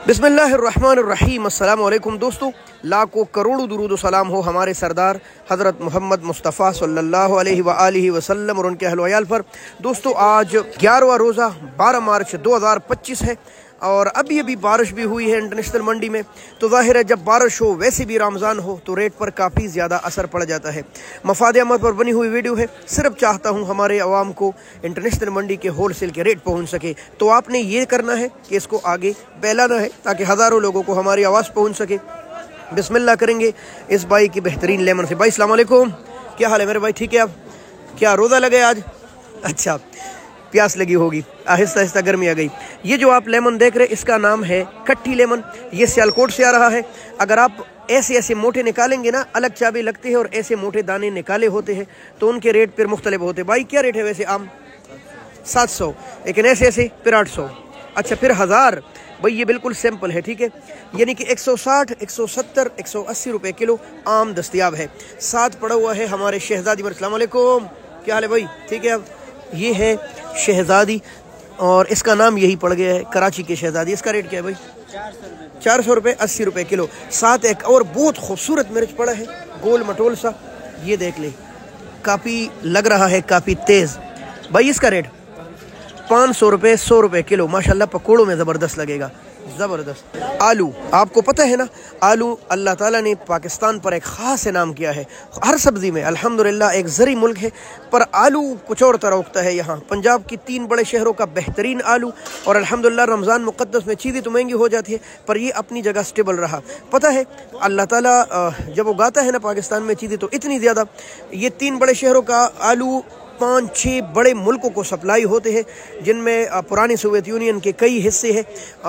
बिस्मिल्लाहिर्रहमानिर्रहीम। अस्सलाम वालेकुम दोस्तों, लाखों करोड़ों दुरूद व सलाम हो हमारे सरदार हज़रत मोहम्मद मुस्तफ़ा सल्लल्लाहु अलैहि वसल्लम और उनके अहल व अयाल पर। दोस्तों आज 11वां रोज़ा 12 मार्च 2025 है और अभी बारिश भी हुई है इंटरनेशनल मंडी में। तो ज़ाहिर है जब बारिश हो वैसे भी रमज़ान हो तो रेट पर काफ़ी ज़्यादा असर पड़ जाता है। मफाद अहमद पर बनी हुई वीडियो है, सिर्फ चाहता हूँ हमारे अवाम को इंटरनेशनल मंडी के होल सेल के रेट पहुँच सके। तो आपने ये करना है कि इसको आगे फैलाना है ताकि हज़ारों लोगों को हमारी आवाज़ पहुँच सके। बिस्मिल्लाह करेंगे इस भाई की बेहतरीन लेमन से। भाई अस्सलाम वालेकुम, क्या हाल है मेरे भाई? ठीक है। आप क्या रोज़ा लगे आज? अच्छा, प्यास लगी होगी, आहिस्ता आहिस्ता गर्मी आ गई। ये जो आप लेमन देख रहे हैं इसका नाम है कट्टी लेमन। ये सियालकोट से आ रहा है। अगर आप ऐसे ऐसे मोटे निकालेंगे ना, अलग चाबी लगते हैं और ऐसे मोटे दाने निकाले होते हैं तो उनके रेट फिर मुख्तलिफ होते हैं। भाई क्या रेट है वैसे? आम 700, लेकिन ऐसे ऐसे फिर 800, अच्छा फिर 1000। भाई ये बिल्कुल सिंपल है, ठीक है। यानी कि 160, 170, 180 रुपये किलो आम दस्तयाब है। साथ पड़ा हुआ है हमारे शहजादी। अस्सलाम वालेकुम, क्या हाल है भाई? ठीक है। अब ये है शहजादी और इसका नाम यही पड़ गया है, कराची के शहजादी। इसका रेट क्या है भाई? 400 रुपये, 80 रुपये किलो। साथ एक और बहुत खूबसूरत मिर्च पड़ा है, गोल मटोल सा, ये देख ले, काफ़ी लग रहा है काफ़ी तेज़। भाई इसका रेट 500 रुपये, 100 रुपये किलो। माशाल्लाह पकौड़ों में ज़बरदस्त लगेगा, ज़बरदस्त। आलू, आपको पता है ना, आलू अल्लाह ताला ने पाकिस्तान पर एक ख़ास इनाम किया है। हर सब्ज़ी में अल्हम्दुलिल्लाह, एक ज़री मुल्क है पर आलू कुछ और तरह उगता है यहाँ। पंजाब की 3 बड़े शहरों का बेहतरीन आलू। और अल्हम्दुलिल्लाह रमज़ान मुक़द्दस में चीज़ें तो महंगी हो जाती है पर ये अपनी जगह स्टेबल रहा। पता है अल्लाह ताला जब उगाता है ना पाकिस्तान में चीज़ें तो इतनी ज़्यादा, ये 3 बड़े शहरों का आलू 5-6 बड़े मुल्कों को सप्लाई होते हैं, जिनमें पुरानी सोवियत यूनियन के कई हिस्से हैं,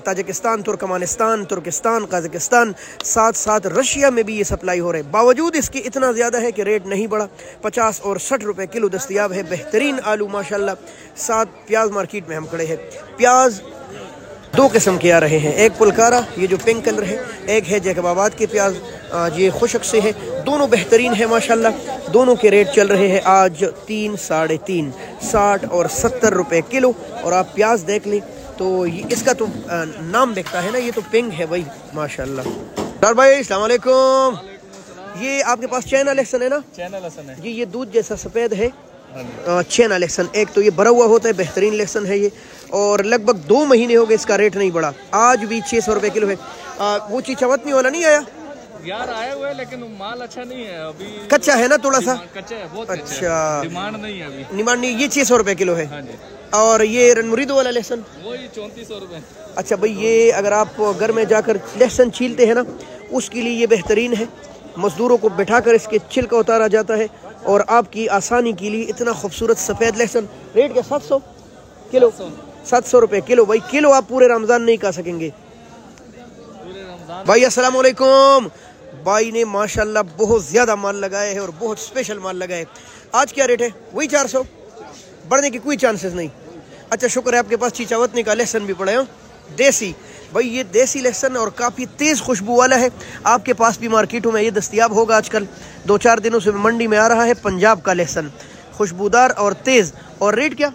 ताजिकिस्तान, तुर्कमानिस्तान, तुर्किस्तान, कज़ाकिस्तान, साथ साथ रशिया में भी ये सप्लाई हो रहे हैं। बावजूद इसके इतना ज़्यादा है कि रेट नहीं बढ़ा। 50 और 60 रुपये किलो दस्तयाब है, बेहतरीन आलू माशाल्लाह। साथ प्याज मार्केट में हम खड़े हैं। प्याज 2 किस्म के आ रहे हैं, एक पुलकारा ये जो पिंक कलर है, एक है जैकबाबाद के प्याज, ये खुशक से है। दोनों बेहतरीन है माशाल्लाह। दोनों के रेट चल रहे हैं आज 3, 3.5, 60 और 70 रुपये किलो। और आप प्याज देख लें तो ये इसका तो नाम बिकता है ना, ये तो पिंक है भाई माशाल्लाह। भाई अस्सलाम वालेकुम, ये आपके पास चाइना लहसुन है ना? चाइना लहसुन है जी, ये दूध जैसा सफ़ेद है, चाइना लहसुन। एक तो ये भरा हुआ होता है, बेहतरीन लहसुन है ये, और लगभग 2 महीने हो गए इसका रेट नहीं बढ़ा। आज भी 600 रुपये किलो है। वो चीचावतनी वाला नहीं आया यार? आया हुआ है लेकिन माल अच्छा नहीं है, अभी कच्चा है ना, थोड़ा सा कच्चा है, बहुत अच्छा, डिमांड नहीं है अभी, डिमांड नहीं। ये 600 रुपये किलो है। हाँ जी। और ये रनमुरीदो वाला लहसुन वही 3400 रुपये। अच्छा भाई, ये अगर आप घर में जाकर लहसुन छीलते हैं ना, उसके लिए ये बेहतरीन है। मजदूरों को बिठाकर इसके छिलका उतारा जाता है और आपकी आसानी के लिए इतना खूबसूरत सफ़ेद लहसुन। रेट क्या? 700 किलो, 700 रुपये किलो। भाई किलो आप पूरे रमज़ान नहीं खा सकेंगे भाई। अस्सलाम वालेकुम। भाई ने माशाल्लाह बहुत ज़्यादा माल लगाए है और बहुत स्पेशल माल लगाए। आज क्या रेट है? वही 400, बढ़ने की कोई चांसेस नहीं। अच्छा शुक्र है आपके पास चीचावतनी का लहसुन भी पड़ा है, देसी। भाई ये देसी लहसुन और काफ़ी तेज़ खुशबू वाला है। आपके पास भी मार्केटों में ये दस्तयाब होगा आजकल। 2-4 दिनों से मंडी में आ रहा है पंजाब का लहसुन, खुशबूदार और तेज़। और रेट क्या?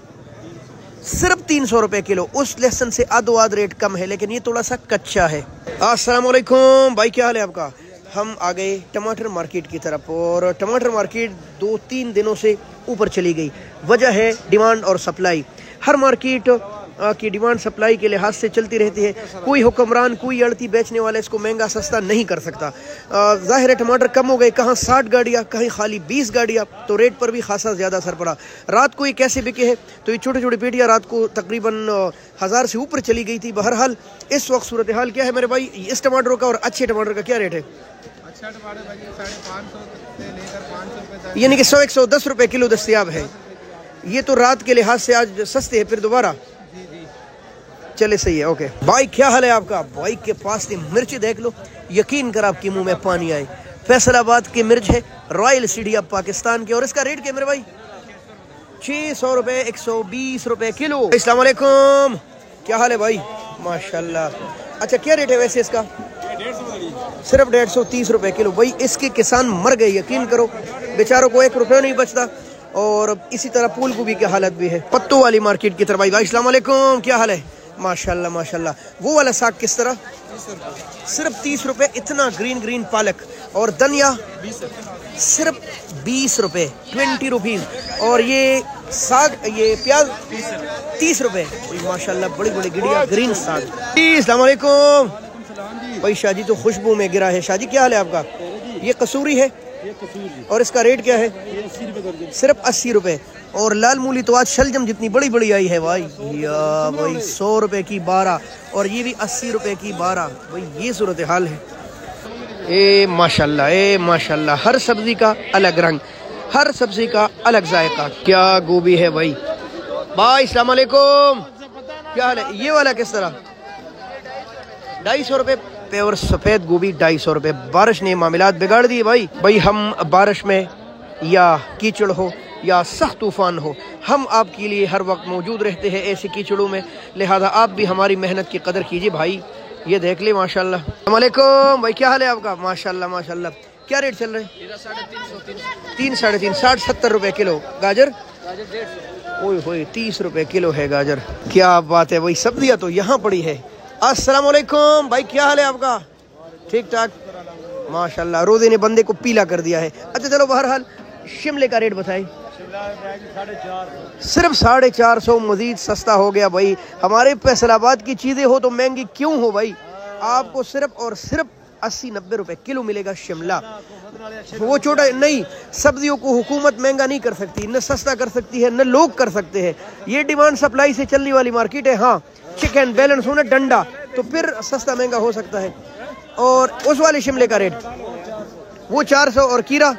सिर्फ 300 रुपये किलो। उस लहसुन से आधो आध रेट कम है, लेकिन ये थोड़ा सा कच्चा है। अस्सलाम वालेकुम भाई, क्या हाल है आपका? हम आ गए टमाटर मार्केट की तरफ और टमाटर मार्केट 2-3 दिनों से ऊपर चली गई। वजह है डिमांड और सप्लाई। हर मार्केट की डिमांड सप्लाई के लिहाज से चलती रहती है। कोई हुक्मरान, कोई अड़ती बेचने वाला इसको महंगा सस्ता नहीं कर सकता। ज़ाहिर है टमाटर कम हो गए, कहाँ 60 गाड़ियाँ, कहीं खाली 20 गाड़ियाँ, तो रेट पर भी खासा ज़्यादा असर पड़ा। रात को ये कैसे बिके है तो ये छोटी छोटी पेटियाँ रात को तकरीबन 1000 से ऊपर चली गई थी। बहरहाल इस वक्त सूरत हाल क्या है मेरे भाई? इस टमाटरों का और अच्छे टमाटर का क्या रेट है? अच्छा टमाटर 550 से लेकर 500 रुपये, यानी कि 100-110 रुपये किलो दस्तयाब है। ये तो रात के लिहाज से आज सस्ते हैं, फिर दोबारा चले सही है। ओके भाई, क्या हाल है आपका? भाई के पास की मिर्च देख लो, यकीन कर आपके मुंह में पानी आए। फैसलाबाद की मिर्च है, रॉयल सीडी ऑफ पाकिस्तान की। और इसका रेट क्या मेरे भाई? 600 रुपये, 120 रुपये किलो। अस्सलाम वालेकुम, क्या हाल है भाई? माशाल्लाह। अच्छा क्या रेट है वैसे इसका? सिर्फ 150-30 रुपये किलो। भाई इसके किसान मर गए, यकीन करो, बेचारों को 1 रुपये नहीं बचता। और इसी तरह फूल गोभी की हालत भी है। पत्तों वाली मार्केट की तरफ। भाई अस्सलाम वालेकुम, क्या हाल है? माशाल्लाह माशाल्लाह। वो वाला साग किस तरह? सिर्फ 30 रुपए। इतना ग्रीन ग्रीन पालक। और धनिया सिर्फ 20 रुपए, 20 रुपीज़। और ये साग, ये प्याज 30 रुपए। माशाल्लाह बड़ी बड़ी गिड़िया ग्रीन साग। अस्सलाम वालेकुम भाई। शाजी तो खुशबू में गिरा है। शाजी क्या हाल है आपका? ये कसूरी है और इसका रेट क्या है? सिर्फ 80 रुपए। और लाल मूली तो आज शलजम जितनी बड़ी बड़ी आई है भाई। या भाई 100 रुपए की 12 और ये भी 80 रुपए की 12। भाई ये सूरत हाल है। ए माशाल्लाह, ए माशाल्लाह। हर सब्जी का अलग रंग, हर सब्जी का अलग जायका। क्या गोभी है भाई। भाई अस्सलाम वालेकुम, क्या हाल है? ये वाला किस तरह? 250 रुपए पे। और सफ़ेद गोभी 250 रुपए। बारिश ने मामलात बिगाड़ दिए भाई। भाई हम बारिश में या कीचड़ हो या सख्त तूफान हो, हम आपके लिए हर वक्त मौजूद रहते हैं ऐसी कीचड़ों में। लिहाजा आप भी हमारी मेहनत की कदर कीजिए भाई। ये देख ले माशाल्लाह। अस्सलाम वालेकुम भाई, क्या हाल है आपका? माशाल्लाह माशाल्लाह। क्या रेट चल रहे हैं? 3, 3.5, 60-70 रुपए किलो। गाजर? ओए होए 30 रुपए किलो है गाजर। क्या बात है भाई। सब्जियाँ तो यहाँ पड़ी है। अस्सलाम वालेकुम भाई, क्या हाल है आपका? ठीक ठाक माशाल्लाह। रोजे ने बंदे को पीला कर दिया है। अच्छा चलो, बहरहाल शिमले का रेट बताइए। सिर्फ 450। मजीद सस्ता हो गया भाई। हमारे फैसलाबाद की चीजें हो तो महंगी क्यों हो भाई। आपको सिर्फ और सिर्फ 80-90 रुपए किलो मिलेगा शिमला। वो छोटा नहीं, सब्जियों को हुकूमत महंगा नहीं कर सकती, न सस्ता कर सकती है, न लोग कर सकते हैं। ये डिमांड सप्लाई से चलने वाली मार्केट है। हाँ, चिकन बैलेंस होना डंडा तो फिर सस्ता महंगा हो सकता है। और उस वाले शिमले का रेट वो 400 और कीरा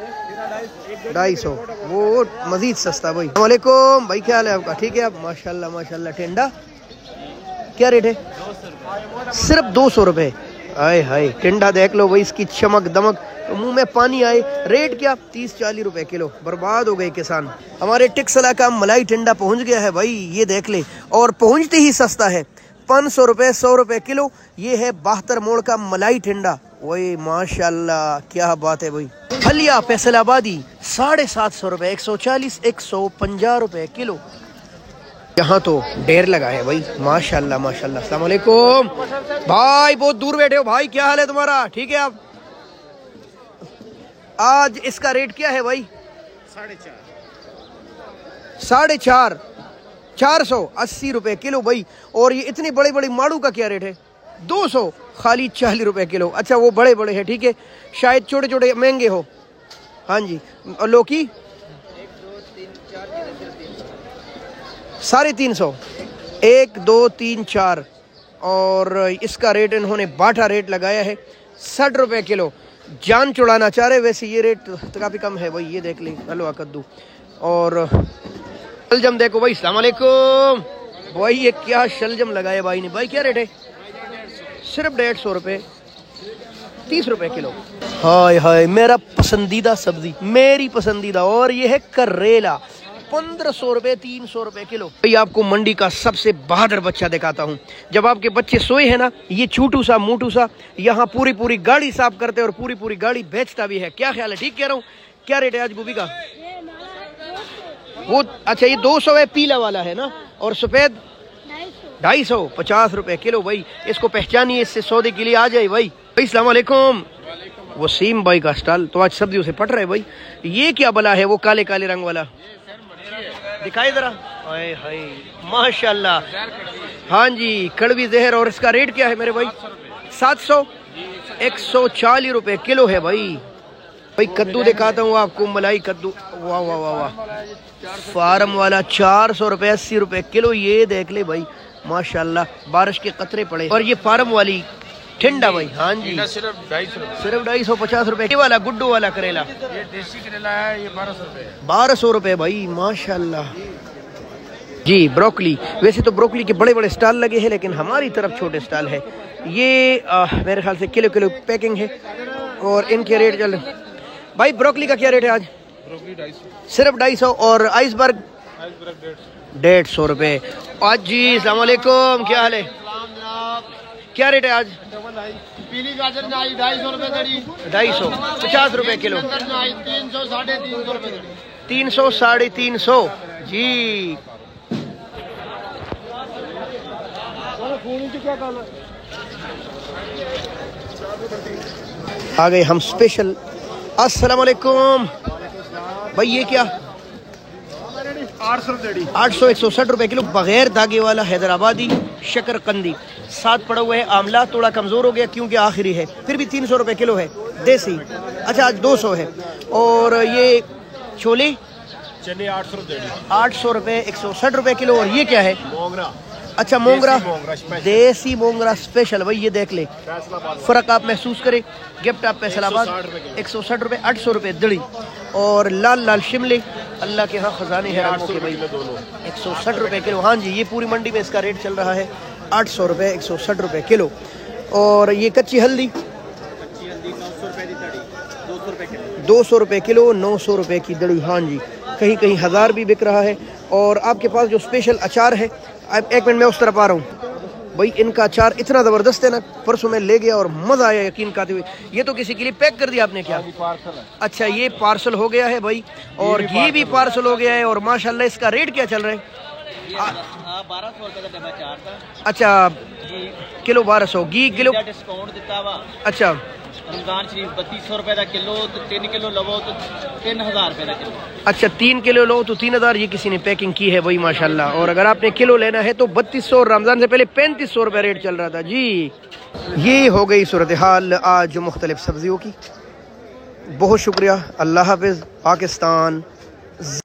250, वो मजीद सस्ता भाई। वालेकुम भाई, क्या हाल है आपका? ठीक है आप? माशाल्लाह माशाल्लाह। टेंडा क्या रेट है? सिर्फ 200 रुपए। आए हाय, टेंडा देख लो भाई, इसकी चमक दमक तो मुंह में पानी आए। रेट क्या? 30-40 रुपए किलो। बर्बाद हो गए किसान। हमारे टिक्सला का मलाई टेंडा पहुंच गया है भाई, ये देख ले। और पहुंचते ही सस्ता है, 500 रुपए, 100 रुपए किलो। ये है 72 मोड़ का मलाई टेंडा। वही माशाल्लाह, क्या बात है भाई। फलिया फैसलाबादी 750 रुपए, 140, 150 रुपए किलो। यहाँ तो ढेर लगा है भाई। माशाल्लाह माशाल्लाह। अस्सलाम वालेकुम भाई, बहुत दूर बैठे हो भाई। क्या हाल है तुम्हारा? ठीक है आप? आज इसका रेट क्या है भाई? 4.5, 480 रुपए किलो भाई। और ये इतनी बड़ी बड़ी माड़ू का क्या रेट है? 200, खाली 40 रुपए किलो। अच्छा वो बड़े बड़े हैं, ठीक है, शायद छोटे छोटे महंगे हो। हाँ जी। और लौकी 350, 1, 2, 3, 4। और इसका रेट इन्होंने बाटा रेट लगाया है 60 रुपए किलो। जान चुड़ाना चाह रहे, वैसे ये रेट तो काफ़ी कम है भाई। ये देख लें, हलवा कद्दू और शलजम देखो भाई। अस्सलाम वालेकुम भाई, ये क्या शलजम लगाया भाई ने भाई। क्या रेट है? सिर्फ 150 रुपए, 30 रुपए किलो। हाय हाय, मेरा पसंदीदा सब्जी, मेरी पसंदीदा। और ये है करेला, 1500 रुपए, 300 रुपए किलो। भाई आपको मंडी का सबसे बहादुर बच्चा दिखाता हूँ। जब आपके बच्चे सोए हैं ना, ये छोटू सा मोटू सा यहाँ पूरी पूरी गाड़ी साफ करते और पूरी पूरी गाड़ी बेचता भी है। क्या ख्याल है? ठीक कह रहा हूँ? क्या रेट है आज गोभी का? वो अच्छा, ये 200 है, पीला वाला है ना। और सफेद 250, 50 रुपए किलो भाई। इसको पहचानिए, इससे सौदे के लिए आ जाए भाई। भाई अस्सलाम वालेकुम। वसीम भाई का स्टॉल तो आज सब्जियों से पट रहे भाई। ये क्या बला है वो काले काले रंग वाला? दिखाई जरा। हाय हाय माशाल्लाह। हाँ जी, कड़वी जहर। और इसका रेट क्या है मेरे भाई? 700, 140 रुपए किलो है भाई। भाई कद्दू दिखाता हूँ आपको, मलाई कद्दू। वाह वाह वाह वाह। फार्म वाला 400 रुपए, 80 रुपए किलो। ये देख ले भाई माशाल्लाह, बारिश के कतरे पड़े। और ये फार्म वाली ठंडा भाई। हाँ जी, सिर्फ 250 रुपए। ये वाला गुड्डू वाला करेला, ये देसी करेला है, ये 1200 रुपए। 1200 रुपए भाई माशाल्लाह जी। ब्रोकली, वैसे तो ब्रोकली के बड़े बड़े स्टॉल लगे हैं, लेकिन हमारी तरफ छोटे स्टॉल है। ये मेरे ख्याल से किलो किलो पैकिंग है। और इनके रेट चल भाई। ब्रोकली का क्या रेट है आज? ब्रोकली 250, सिर्फ 250। और आइसबर्ग 150 रुपए। आज जी अस्सलाम वालेकुम, क्या हाल है? क्या रेट है आज? पीली गाजर 250 रुपए दड़ी, 250, 50 रुपए किलो। 300, 350 रुपए दड़ी। 300, 350 जी। आ गए हम स्पेशल। अस्सलाम वालेकुम भाई, ये क्या 800 160 रुपए किलो बगैर धागे वाला हैदराबादी शकरकंदी। साथ पड़ा हुआ है आमला, थोड़ा कमज़ोर हो गया क्योंकि आखिरी है, फिर भी 300 रुपए किलो है देसी। अच्छा आज 200 है। और ये छोले चने 800 रुपए 160 रुपए किलो। और ये क्या है? मोंगरा। अच्छा मोंगरा, देसी मोंगरा स्पेशल। भाई ये देख ले, फ़र्क आप महसूस करें। गिफ्ट आप फैसलाबाद 160 रुपए 800 रुपए दड़ी। और लाल लाल शिमले अल्लाह के यहाँ ख़जाने हैं रंगों के भाई, 160 रुपए किलो। हाँ जी, ये पूरी मंडी में इसका रेट चल रहा है 800 रुपए 160 रुपए किलो। और ये कच्ची हल्दी 200 रुपए किलो 900 रुपए की दड़ी। हाँ जी, कहीं कहीं 1000 भी बिक रहा है। और आपके पास जो स्पेशल अचार है, अब 1 मिनट में उस तरफ आ रहा हूँ भाई। इनका अचार इतना ज़बरदस्त है ना, परसों में ले गया और मज़ा आया यकीन खाते हुए। ये तो किसी के लिए पैक कर दिया आपने क्या? अच्छा ये पार्सल हो गया है भाई, और घी भी पार्सल हो गया है। और माशाल्लाह इसका रेट क्या चल रहा है? 1200 रुपए का डब्बा चार था। अच्छा किलो 1200, घी किलो डिस्काउंट दिता हुआ। अच्छा रमजान शरीफ 3200 रुपए का किलो, तो 3 किलो लवो तो 3000 रुपए का किलो। अच्छा 3 किलो लो तो 3000। ये किसी ने पैकिंग की है भाई माशाल्लाह। और अगर आपने किलो लेना है तो 3200, रमजान से पहले 3500 रुपए रेट चल रहा था जी। ये हो गई सूरत हाल आज मुख्तलिफ सब्जियों की। बहुत शुक्रिया, अल्लाह हाफिज़ पाकिस्तान।